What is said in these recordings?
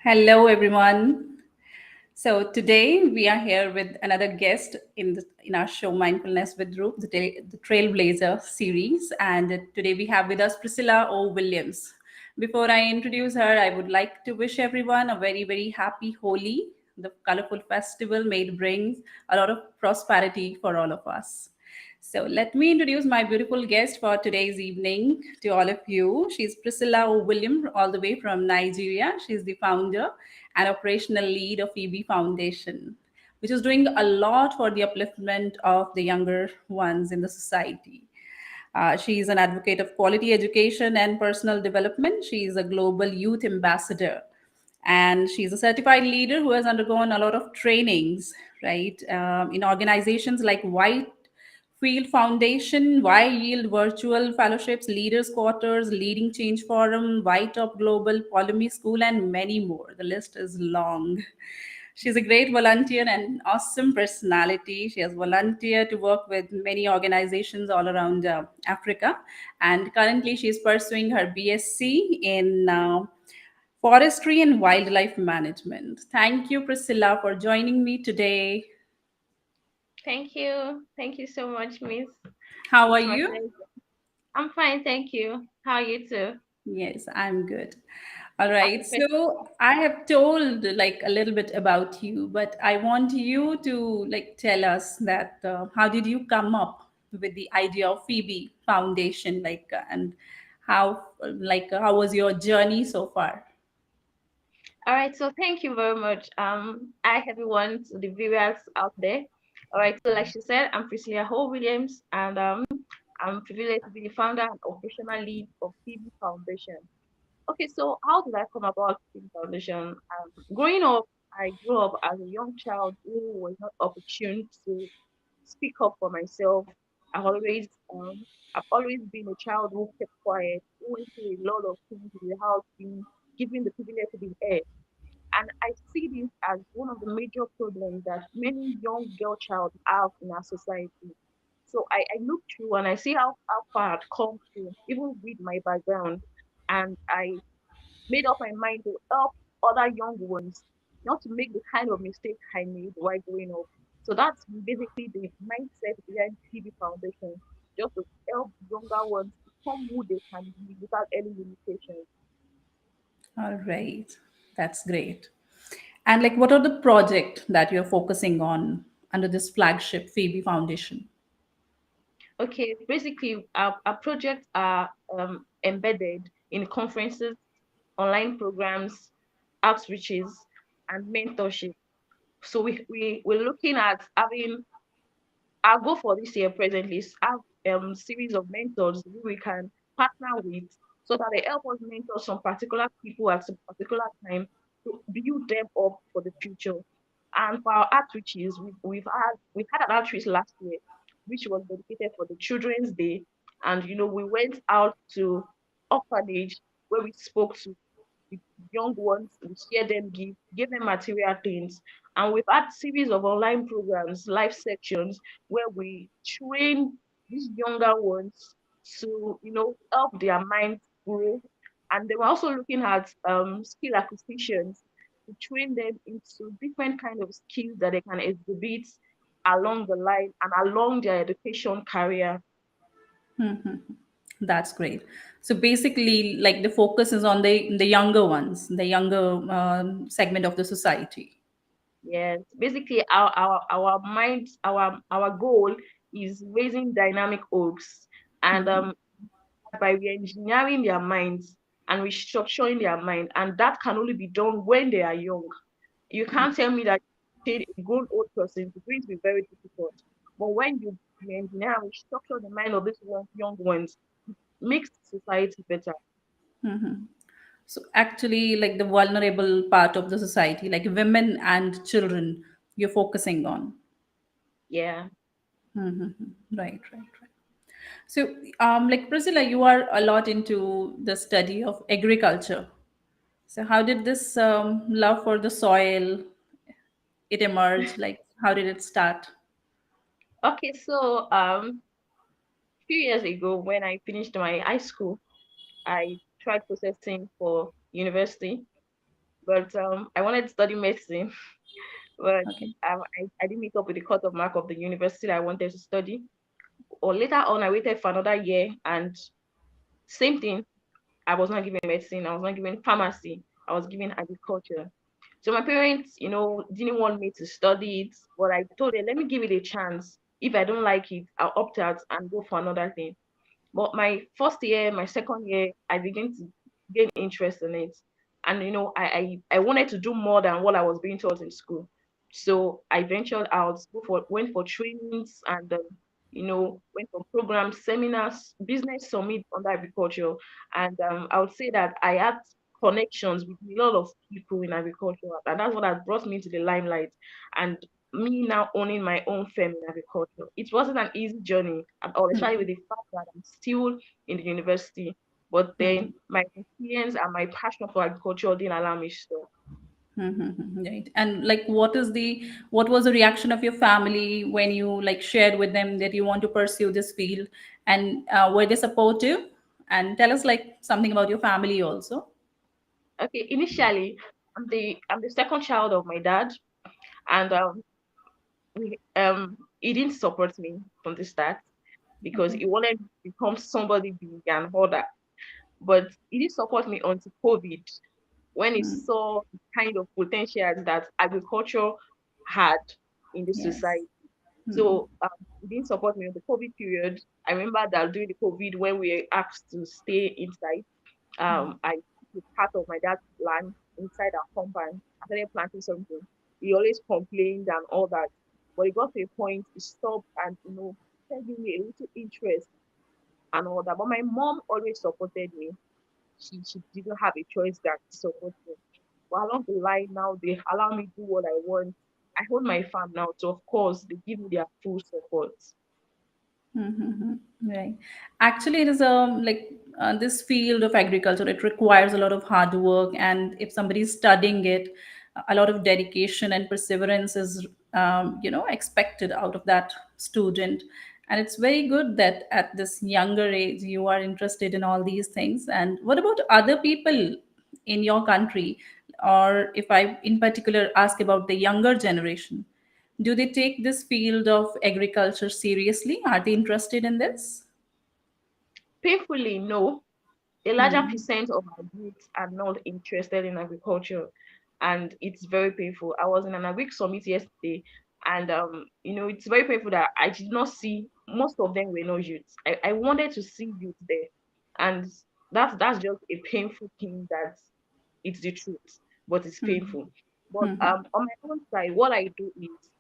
Hello, everyone. So today we are here with another guest in our show Mindfulness with ROOP, the Trailblazer series, and today we have with us Priscilla O Williams. Before I introduce her, I would like to wish everyone a very happy Holi, the colorful festival made brings a lot of prosperity for all of us. So let me introduce my beautiful guest for today's evening to all of you. She's Priscilla O. Williams, all the way from Nigeria. She's the founder and operational lead of Phebe Foundation, which is doing a lot for the upliftment of the younger ones in the society. She is an advocate of quality education and personal development. She is a global youth ambassador, and she's a certified leader who has undergone a lot of trainings, right, in organizations like White Field Foundation, Y Yield Virtual Fellowships, Leaders Quarters, Leading Change Forum, White Up Global, Polymy School, and many more. The list is long. She's a great volunteer and awesome personality. She has volunteered to work with many organizations all around Africa. And currently, she's pursuing her BSc in forestry and wildlife management. Thank you, Priscilla, for joining me today. Thank you. Thank you so much, Miss. How are It's my you? pleasure. I'm fine, thank you. How are you too? Yes, I'm good. All Happy right. fest- So I have told like a little bit about you, but I want you to like tell us that how did you come up with the idea of Phoebe Foundation, and how was your journey so far? All right, so thank you very much. Hi everyone to the viewers out there. All right, so like she said, I'm Priscilla O Williams, and I'm privileged to be the founder and operational lead of PHEBE Foundation. Okay, so how did I come about PHEBE Foundation? Growing up, I grew up as a young child who was not opportune to speak up for myself. I always I've always been a child who kept quiet, who went through a lot of things without being given the privilege to be heard. And I see this as one of the major problems that many young girl child have in our society. So I look through and I see how far I've come to, even with my background. And I made up my mind to help other young ones not to make the kind of mistake I made while growing up. So that's basically the mindset behind TV Foundation, just to help younger ones become who they can be without any limitations. All right. That's great. And like what are the project that you're focusing on under this flagship Phoebe Foundation? Okay, basically our projects are embedded in conferences, online programs, outreaches, and mentorship. So we're looking at having our goal for this year presently is have series of mentors who we can partner with so that they help us mentor some particular people at some particular time to build them up for the future. And for our outreaches, we've had an outreach last year, which was dedicated for the Children's Day, and we went out to orphanage where we spoke to the young ones, we share them gifts, give them material things. And we've had series of online programs, live sections, where we train these younger ones to, help their minds grow. And they were also looking at skill acquisitions to train them into different kind of skills that they can exhibit along the line and along their education career. That's great. So basically, like the focus is on the younger ones, the younger segment of the society. Yes, basically our minds, our goal is raising dynamic oaks, and by re-engineering their minds and restructuring their mind, and that can only be done when they are young. You can't tell me that a grown old person is going to be very difficult, but when you re-engineer and restructure the mind of these young ones, it makes society better. So actually, like the vulnerable part of the society, like women and children, you're focusing on. Yeah. Right, right, right. So, like Priscilla, you are a lot into the study of agriculture. So, how did this love for the soil it emerge? Like, how did it start? Okay, so few years ago when I finished my high school, I tried processing for university. but I wanted to study medicine, but Okay. I didn't meet up with the cut-off mark of the university that I wanted to study. Or later on, I waited for another year, and same thing. I was not given medicine. I was not given pharmacy. I was given agriculture. So my parents, didn't want me to study it, but I told them, let me give it a chance. If I don't like it, I'll opt out and go for another thing. But my first year, my second year, I began to gain interest in it. And I wanted to do more than what I was being taught in school. So I ventured out, went for trainings, and went for programs, seminars, business summit under agriculture. And I would say that I had connections with a lot of people in agriculture, and that's what has brought me to the limelight. And me now owning my own firm in agriculture. It wasn't an easy journey at all, especially with the fact that I'm still in the university. But then my experience and my passion for agriculture didn't allow me to stop. Right. And like, what was the reaction of your family when you like shared with them that you want to pursue this field, and were they supportive? And tell us like something about your family also. Okay, initially, I'm the second child of my dad, and he didn't support me from the start because Okay. he wanted to become somebody big and all that. But he didn't support me until COVID, when he Mm. saw the kind of potential that agriculture had in the Yes. society. Mm. So he didn't support me in the COVID period. I remember that during the COVID, when we were asked to stay inside, I took part of my dad's land inside our compound. I started planting something. He always complained and all that. But it got to a point, he stopped and, started giving me a little interest and all that. But my mom always supported me. She didn't have a choice than to support me. But along the line now, they allow me to do what I want. I hold my farm now, so of course they give me their full support. Mm-hmm. Right. Actually, it is this field of agriculture. It requires a lot of hard work, and if somebody is studying it, a lot of dedication and perseverance is expected out of that student. And it's very good that at this younger age you are interested in all these things. And what about other people in your country, or if I in particular ask about the younger generation? Do they take this field of agriculture seriously? Are they interested in this? Painfully, no. A larger Hmm. percent of my youth are not interested in agriculture, and it's very painful. I was in an agri summit yesterday, and it's very painful that I did not see most of them were not youths. I wanted to see youth there, and that's just a painful thing. That it's the truth, but it's painful. But Hmm. on my own side, what I do is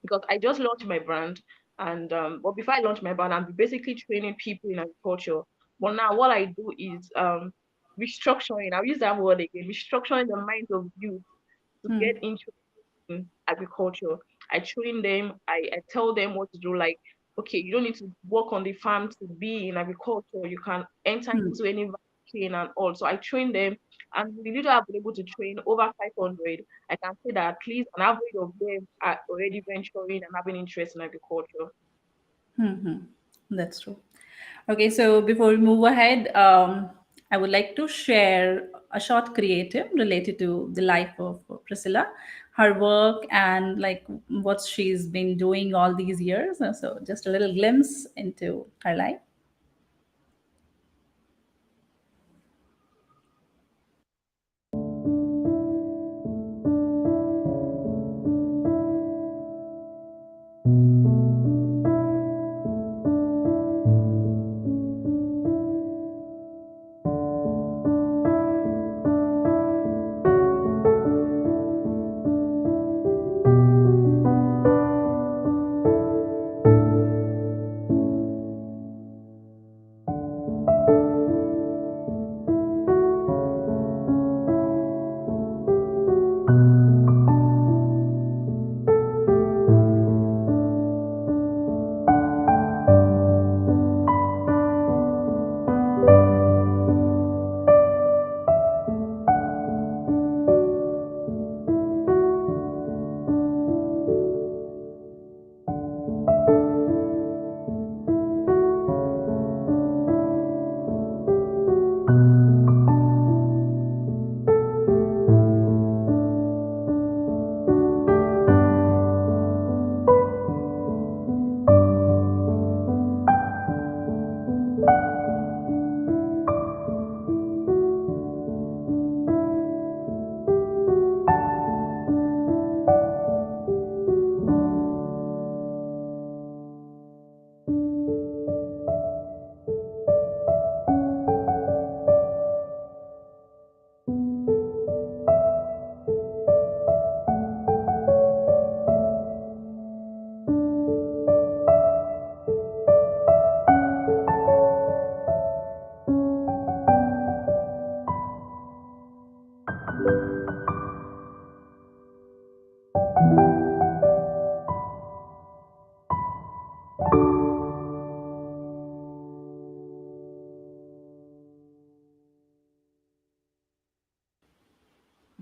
because I just launched my brand, and but before I launch my brand, I'm basically training people in agriculture. But now what I do is restructuring. I'll use that word again, restructuring the minds of youth to get Hmm. into agriculture. I train them, I tell them what to do. Like, okay, you don't need to work on the farm to be in agriculture. You can enter Hmm. into any value chain and all. So I train them, and the little I've been able to train over 500, I can say that at least an average of them are already venturing and having interest in agriculture. Hmm. That's true. Okay, so before we move ahead, I would like to share a short creative related to the life of Priscilla, her work, and like what she's been doing all these years. So, just a little glimpse into her life.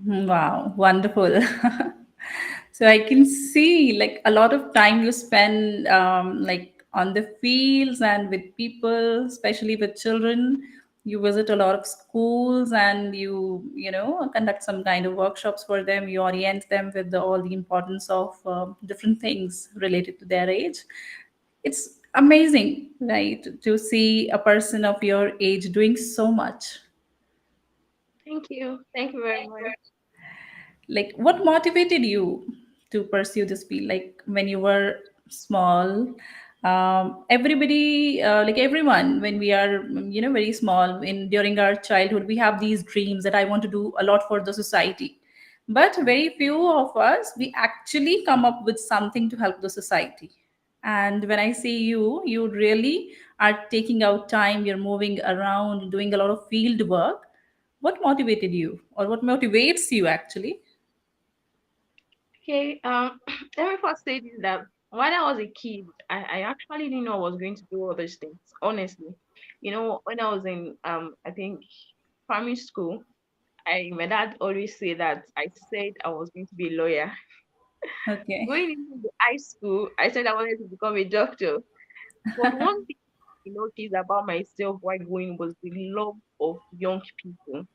Wow, wonderful. So I can see like a lot of time you spend like on the fields and with people, especially with children. You visit a lot of schools and you know, conduct some kind of workshops for them. You orient them with all the importance of different things related to their age. It's amazing, right, to see a person of your age doing so much. Thank you. Thank you very much. Like what motivated you to pursue this field, like when you were small? Everybody, like everyone, when we are, you know, very small, in during our childhood, we have these dreams that I want to do a lot for the society, but very few of us, we actually come up with something to help the society. And when I see you really are taking out time, you're moving around, doing a lot of field work. What motivated you, or what motivates you actually? Okay, let me first say this that when I was a kid, I actually didn't know I was going to do all these things, honestly. You know, when I was in I think primary school, I my dad always say that I said I was going to be a lawyer. Okay. Going into the high school, I said I wanted to become a doctor. But one thing I noticed about myself while going was the love of young people.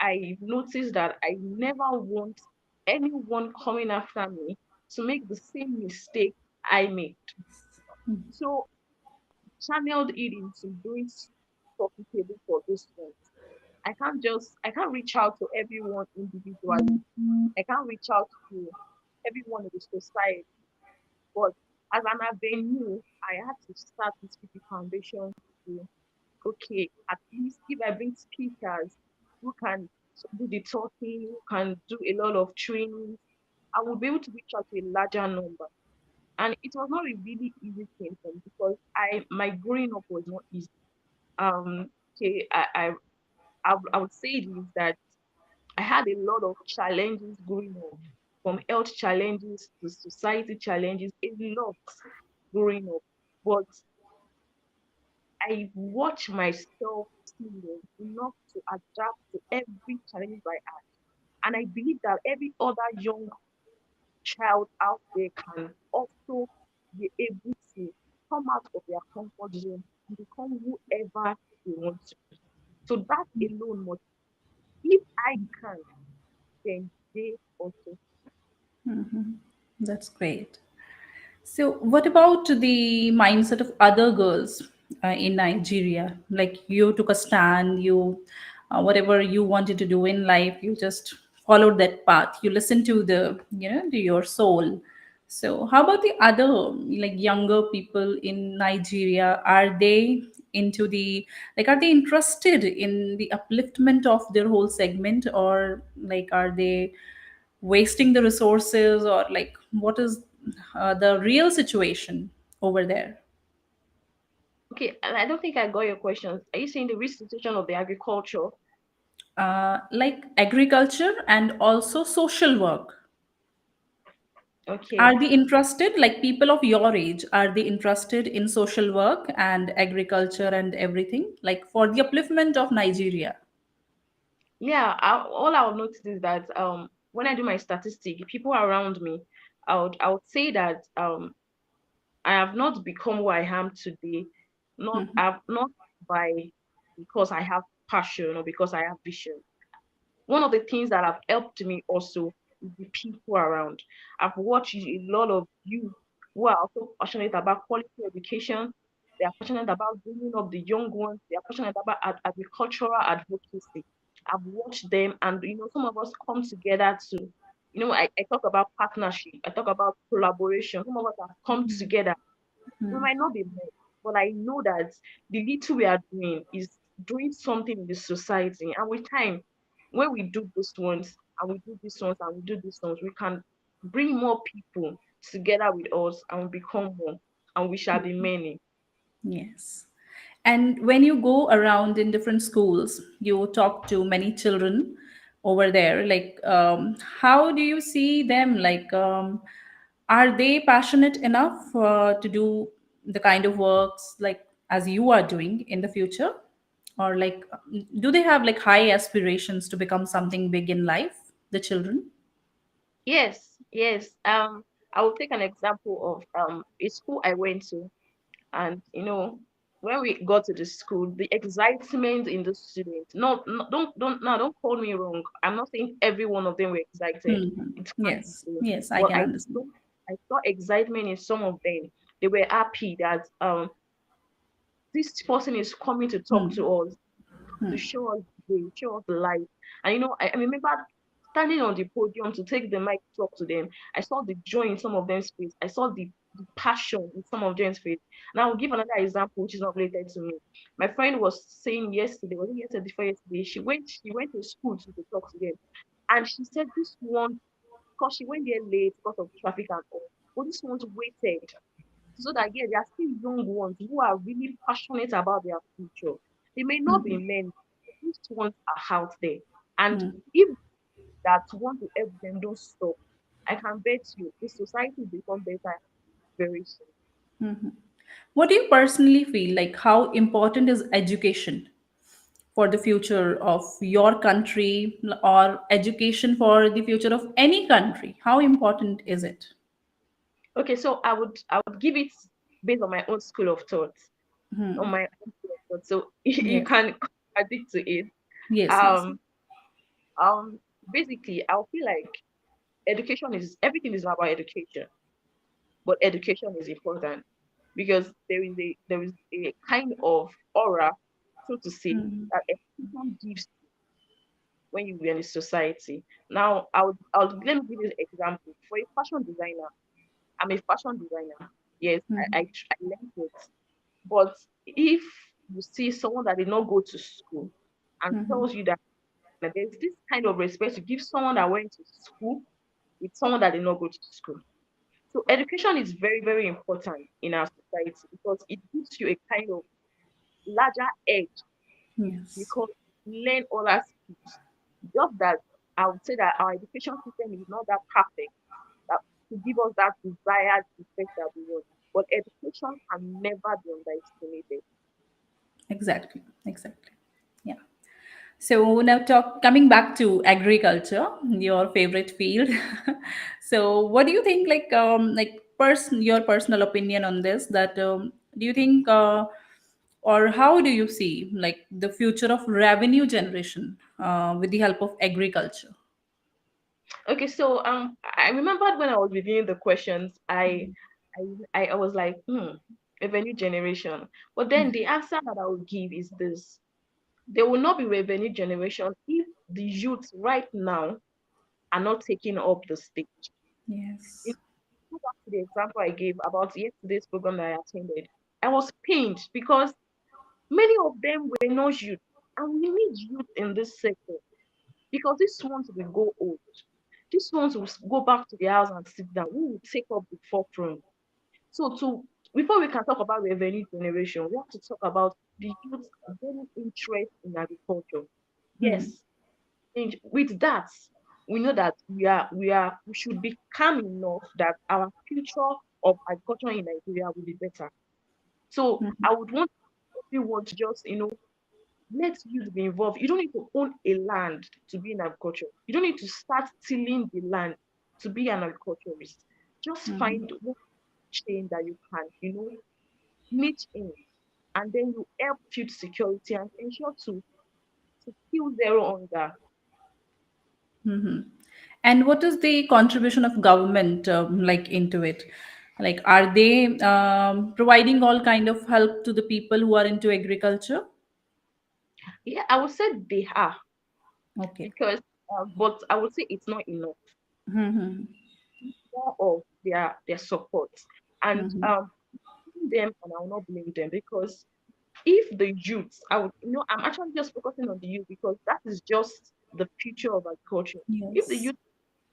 I noticed that I never want anyone coming after me to make the same mistake I made. So channeled it into doing profitable for this one. I can't reach out to everyone individually. I can't reach out to everyone in the society. But as an avenue, I had to start with Phebe Foundation to okay, at least if I bring speakers who can do the talking, who can do a lot of training, I will be able to reach out to a larger number. And it was not a really easy thing for me because I my growing up was not easy. Okay, I would say this that I had a lot of challenges growing up, from health challenges to society challenges, a lot growing up. But I watch myself healing enough to adapt to every challenge I have. And I believe that every other young child out there can also be able to come out of their comfort zone and become whoever they want to be. So that alone must, if I can, then they also. That's great. So, what about the mindset of other girls in Nigeria? Like you took a stand, you, whatever you wanted to do in life, you just followed that path. You listened to the, you know, to your soul. So, how about the other, like younger people in Nigeria? Are they into the, like, are they interested in the upliftment of their whole segment, or like, are they wasting the resources, or like what is the real situation over there? Okay, and I don't think I got your questions. Are you saying the risk situation of the agriculture? Like agriculture and also social work, Okay. are they interested, like people of your age, are they interested in social work and agriculture and everything, like for the upliftment of Nigeria? Yeah, all I'll notice is that when I do my statistic, people around me, I would say that I have not become who I am today, not by because I have passion or because I have vision. One of the things that have helped me also is the people around. I've watched a lot of youth who are also passionate about quality education. They are passionate about bringing up the young ones. They are passionate about agricultural advocacy. I've watched them, and some of us come together to, I talk about partnership. I talk about collaboration. Some of us have come together. We might not be more, but I know that the little we are doing is doing something in the society. And with time, when we do those ones and we do these ones and we do these ones, we can bring more people together with us and we become more and we shall be many. Yes. And when you go around in different schools, you talk to many children over there. Like, how do you see them? Like, are they passionate enough to do the kind of works like as you are doing in the future? Or like, do they have like high aspirations to become something big in life? the children? Yes, yes. I will take an example of a school I went to, and when we got to the school, the excitement in the students. No, no, don't call me wrong. I'm not saying every one of them were excited. Hmm. It can't be Yes, so. yes, I But can understand. I saw excitement in some of them. They were happy that this person is coming to talk Hmm. to us, to show us the way, show us the light. And I remember standing on the podium to take the mic to talk to them. I saw the joy in some of them's face. I saw the passion in some of them's face. And I will give another example which is not related to me. My friend was saying yesterday, was it yesterday before yesterday, she went to school to talk to them. And she said this one, because she went there late because of traffic and all, but this one's waited so that yeah, there are still young ones who are really passionate about their future. They may not be Mhm. men, but these ones are out there. And Mhm. if that want to help them don't stop, I can bet you the society will become better very soon. Mhm. What do you personally feel like? How important is education for the future of your country, or education for the future of any country? How important is it? Okay, so I would give it based on my own school of thought, on Hmm. my own school of thought. So you Yes, can addict to it. yes, yes. Um, Basically, I feel like education is everything is about education, but education is important because there is a kind of aura, so to say, Mhm. that education gives when you are in a society. Now, I would let me give you an example. For a fashion designer, I'm a fashion designer. Yes, I, I, Mhm. I learned it. But if you see someone that did not go to school and tells Mhm. you that there's this kind of respect to give someone that went to school with someone that did not go to school. So education is very, very important in our society because it gives you a kind of larger edge Yes, because you learn other skills. Just that I would say that our education system is not that perfect that to give us that desired effect that we want. But education can never be underestimated. exactly, exactly. Yeah. So now talk coming back to agriculture, your favorite field. So what do you think, like person your personal opinion on this, that do you think or how do you see like the future of revenue generation with the help of agriculture? Okay, so I remembered when I was reviewing the questions, I was like, revenue generation. But then the answer that I would give is this: there will not be revenue generation if the youth right now are not taking up the stage. If Yes. you go back to the example I gave about yesterday's program that I attended, I was pained because many of them were not youth, and we need youth in this sector because these ones will go old. These ones will go back to the house and sit down. We will take up the forefront. So to before we can talk about revenue generation, we have to talk about the youth gaining interest in agriculture. Hmm. Yes, and with that, we know that we should be calm enough that our future of agriculture in Nigeria will be better. So Hmm. I would want everyone to just let youth be involved. You don't need to own a land to be in agriculture. You don't need to start tilling the land to be an agriculturist. Just find one chain that you can, niche in, and then you help food security and ensure to kill zero hunger. Hmm. And what is the contribution of government like into it? Like, are they providing all kind of help to the people who are into agriculture? Yeah, I would say they are Okay. because, but I would say it's not enough. Mm-hmm. More of their support and Mm-hmm. them, and I will not blame them because if the youth, I'm actually just focusing on the youth because that is just the future of agriculture. If the Yes. youth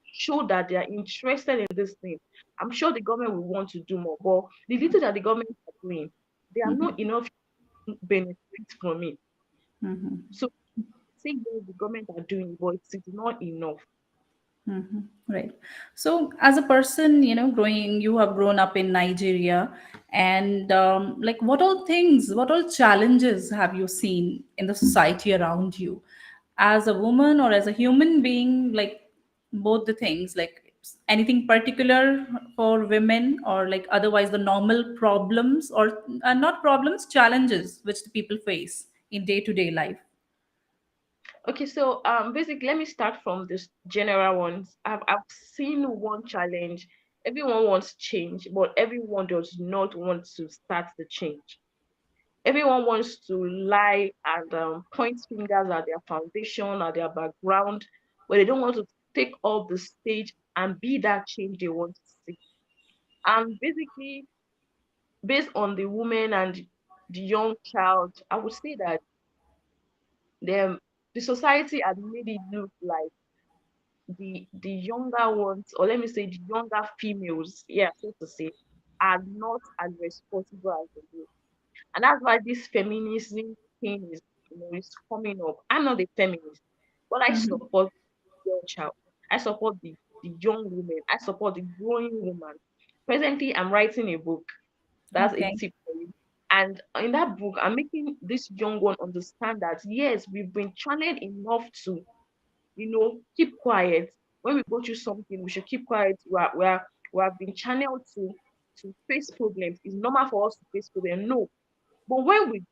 show that they are interested in this thing, I'm sure the government will want to do more. But the little that the government are doing, they are Mm-hmm. not enough benefit from it. Mm-hmm. So say yes, the government are doing, but it's not enough. Mm-hmm. Right. So, as a person, growing, you have grown up in Nigeria, and like, what all things, what all challenges have you seen in the society around you, as a woman or as a human being? Like, both the things, like anything particular for women, or like otherwise the normal problems, or not problems, challenges which the people face in day to day life? Okay, so basically, let me start from this general ones. I've seen one challenge. Everyone wants change, but everyone does not want to start the change. Everyone wants to lie and point fingers at their foundation, at their background, but they don't want to take up the stage and be that change they want to see. And basically, based on the woman and the young child, I would say that the society had made it look like the younger ones, or let me say the younger females, yeah, so to say, are not as responsible as the male. And that's why this feminism thing is, is coming up. I'm not a feminist, but I Mhm. support the young child. I support the young woman. I support the growing woman. Presently, I'm writing a book. That's a Okay. tip for you. And in that book, I'm making this young one understand that yes, we've been channeled enough to, keep quiet. When we go through something, we should keep quiet. We have been channeled to face problems. It's normal for us to face problems. No, but when we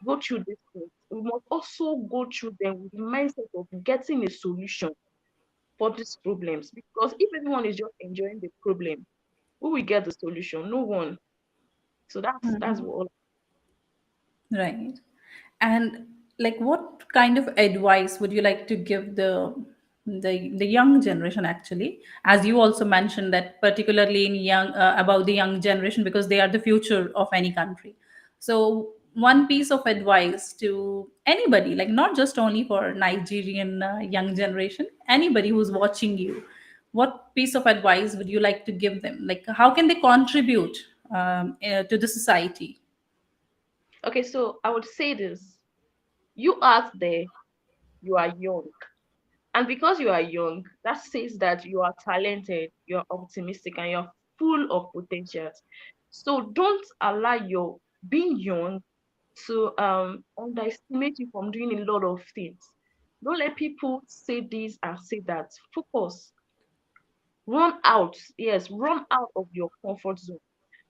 go through these things, we must also go through them with the mindset of getting a solution for these problems. Because if everyone is just enjoying the problem, who will get the solution? No one. So that's what. Right. And like, what kind of advice would you like to give the young generation, actually, as you also mentioned that particularly in young about the young generation, because they are the future of any country. So one piece of advice to anybody, like not just only for Nigerian young generation, anybody who's watching you, what piece of advice would you like to give them? Like, how can they contribute to the society? Okay, so I would say this. You out there, you are young. And because you are young, that says that you are talented, you're optimistic, and you're full of potentials. So don't allow your being young to underestimate you from doing a lot of things. Don't let people say this and say that. Focus. Run out. Yes, run out of your comfort zone.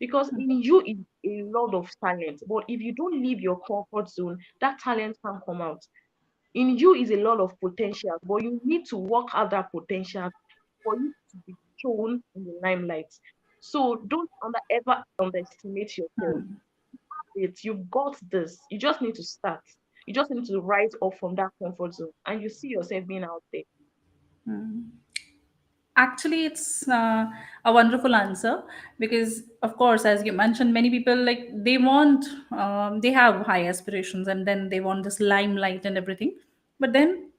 Because in you is a lot of talent. But if you don't leave your comfort zone, that talent can come out. In you is a lot of potential, but you need to work out that potential for you to be shown in the limelight. So don't ever underestimate yourself. You've got this. You just need to start. You just need to rise up from that comfort zone, and you see yourself being out there. Actually, it's a wonderful answer, because of course, as you mentioned, many people, like, they want they have high aspirations, and then they want this limelight and everything. But then,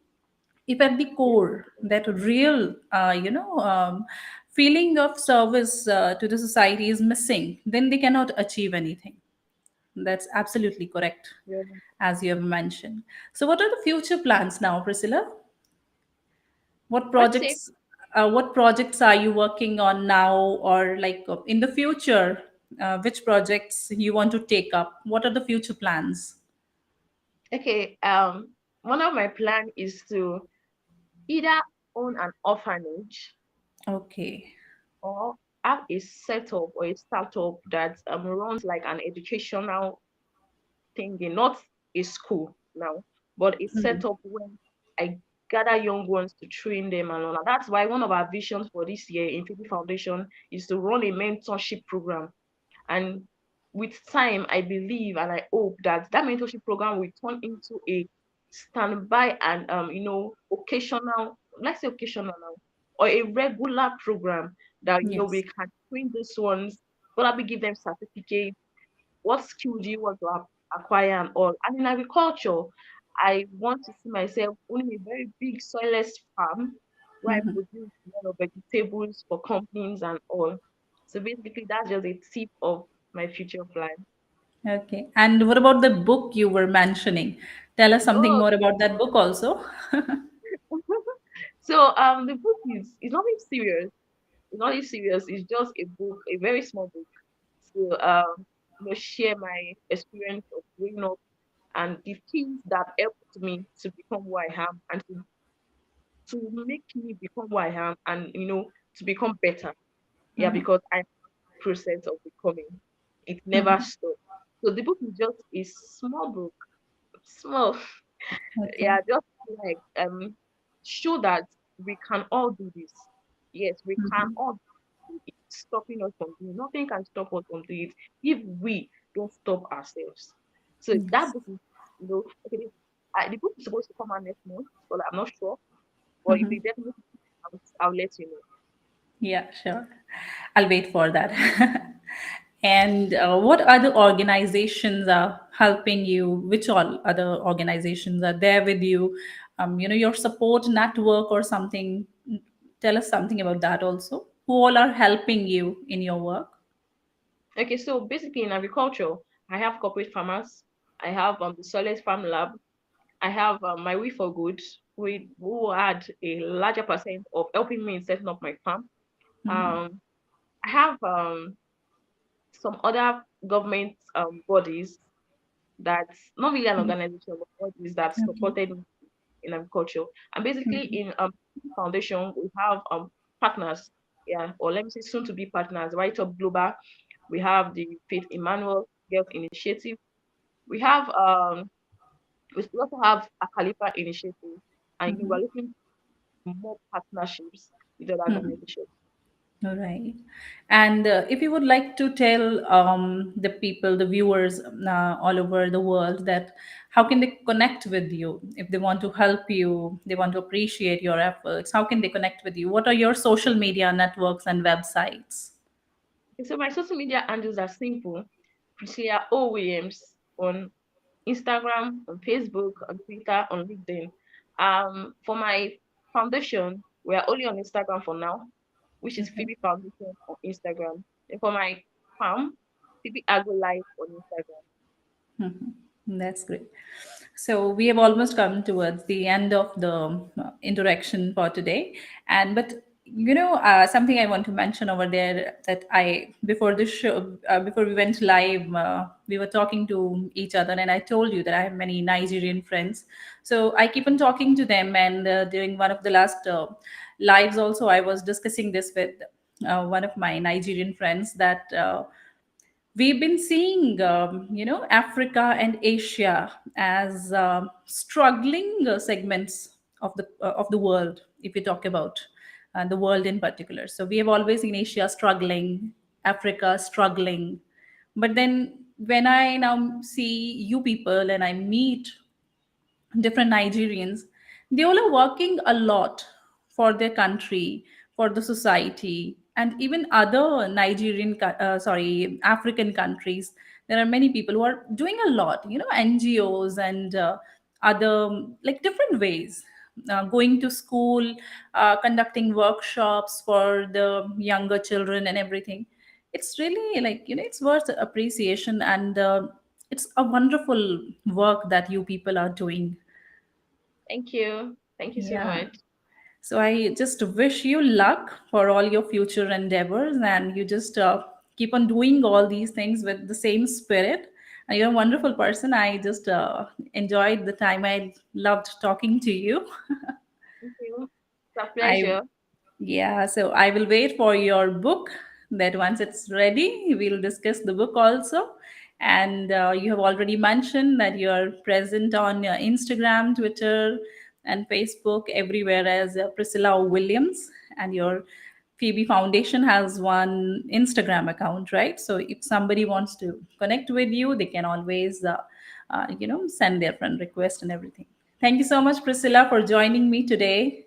if at the Yes. core that real feeling of service to the society is missing, then they cannot achieve anything. That's absolutely correct, Yeah. as you have mentioned. So what are the future plans now, Priscilla? what I'd say projects what projects are you working on now, or like in the future, which projects you want to take up? What are the future plans? okay. One of my plan is to either own an orphanage Okay. or have a setup or a startup that runs like an educational thingy, not a school now, but a Mhm. setup where I gather young ones to train them and all that. That's why one of our visions for this year in Phebe Foundation is to run a mentorship program. And with time, I believe and I hope that that mentorship program will turn into a standby and occasional, let's say occasional now, or a regular program that we Yes. can train these ones, probably give them certificates. What skill do you want to acquire and all. And in agriculture, I want to see myself owning a very big soilless farm where I Mhm. produce a lot of vegetables for companies and all. So basically, that's just a tip of my future plan. Okay, and what about the book you were mentioning? Tell us something Oh, more about that book also. so the book is nothing serious. It's nothing serious. It's just a book, a very small book, to share my experience of growing up and the things that helped me to become who I am and to to make me become who I am, and to become better. Yeah, Mm-hmm. because I'm in the process of becoming. It never Mm-hmm. stops. So the book is just a small book, small. Okay. Yeah, just like show that we can all do this. Yes, we can Mm-hmm. all do it. It's stopping us from doing. Nothing can stop us from doing it if we don't stop ourselves. So that Yes. book is, okay, the book is supposed to come out next month, but I'm not sure. But if Mm-hmm. it definitely comes, I'll let you know. Yeah, sure. I'll wait for that. And what other organizations are helping you? Which all other organizations are there with you? Your support network or something. Tell us something about that also. Who all are helping you in your work? Okay, so basically in agriculture, I have corporate farmers. I have the Solid Farm Lab. I have my We for Good, who had a larger percent of helping me in setting up my farm. Mm-hmm. Um, I have some other government bodies that's not really an organization, but bodies that Okay. supported me in agriculture. And basically Mm-hmm. in foundation, we have partners, yeah, or let me say soon to be partners, Right Up Global. We have the Faith Emmanuel Girls Initiative. We have we also have a Khalifa initiative, and we're looking for more partnerships with other Mm-hmm. organizations. All right. And if you would like to tell the people, the viewers all over the world, that how can they connect with you if they want to help you, they want to appreciate your efforts, how can they connect with you? What are your social media networks and websites? Okay, so my social media handles are simple. Priscilla O Williams on Instagram, on Facebook, on Twitter, on LinkedIn. For my foundation, we are only on Instagram for now, which is Okay. Phebe Foundation on Instagram. And for my farm, PHEBE AGROLIFE on Instagram. Mhm. That's great. So we have almost come towards the end of the interaction for today, and but something I want to mention over there, that I before the show, before we went live, we were talking to each other, and I told you that I have many Nigerian friends. So I keep on talking to them, and during one of the last lives, also I was discussing this with one of my Nigerian friends that. We've been seeing Africa and Asia as struggling segments of the world, if we talk about the world in particular. So we have always seen Asia struggling, Africa struggling, but then when I now see you people and I meet different Nigerians, they all are working a lot for their country, for the society, and even other African countries. There are many people who are doing a lot, NGOs and other like different ways. Going to school, conducting workshops for the younger children and everything. It's really like, it's worth appreciation, and it's a wonderful work that you people are doing. Thank you. Thank you so Yeah. much. So I just wish you luck for all your future endeavors, and you just keep on doing all these things with the same spirit. And you're a wonderful person. I just enjoyed the time. I loved talking to you. Thank you. It's a I pleasure. Yeah, so I will wait for your book. That once it's ready, we'll discuss the book also. And you have already mentioned that you are present on Instagram, Twitter, and Facebook everywhere as Priscilla O Williams. And your Phoebe Foundation has one Instagram account, right? So if somebody wants to connect with you, they can always, send their friend request and everything. Thank you so much, Priscilla, for joining me today.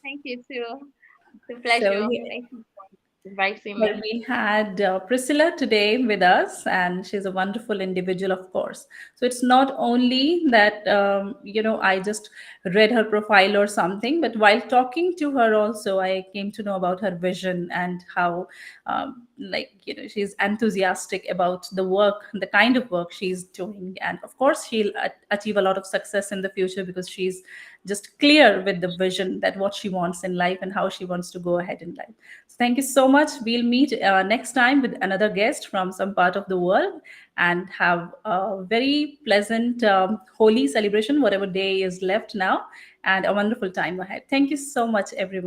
Thank you too. It's a So pleasure. yeah, Thank you for inviting well, me. we had Priscilla today with us, and she's a wonderful individual, of course. So it's not only that, I just read her profile or something, but while talking to her, also, I came to know about her vision and how, she's enthusiastic about the work, the kind of work she's doing. And of course, she'll achieve a lot of success in the future because she's just clear with the vision that what she wants in life and how she wants to go ahead in life. So thank you so much. We'll meet next time with another guest from some part of the world. and have a very pleasant Holi celebration, whatever day is left now, and a wonderful time ahead. Thank you so much, everyone.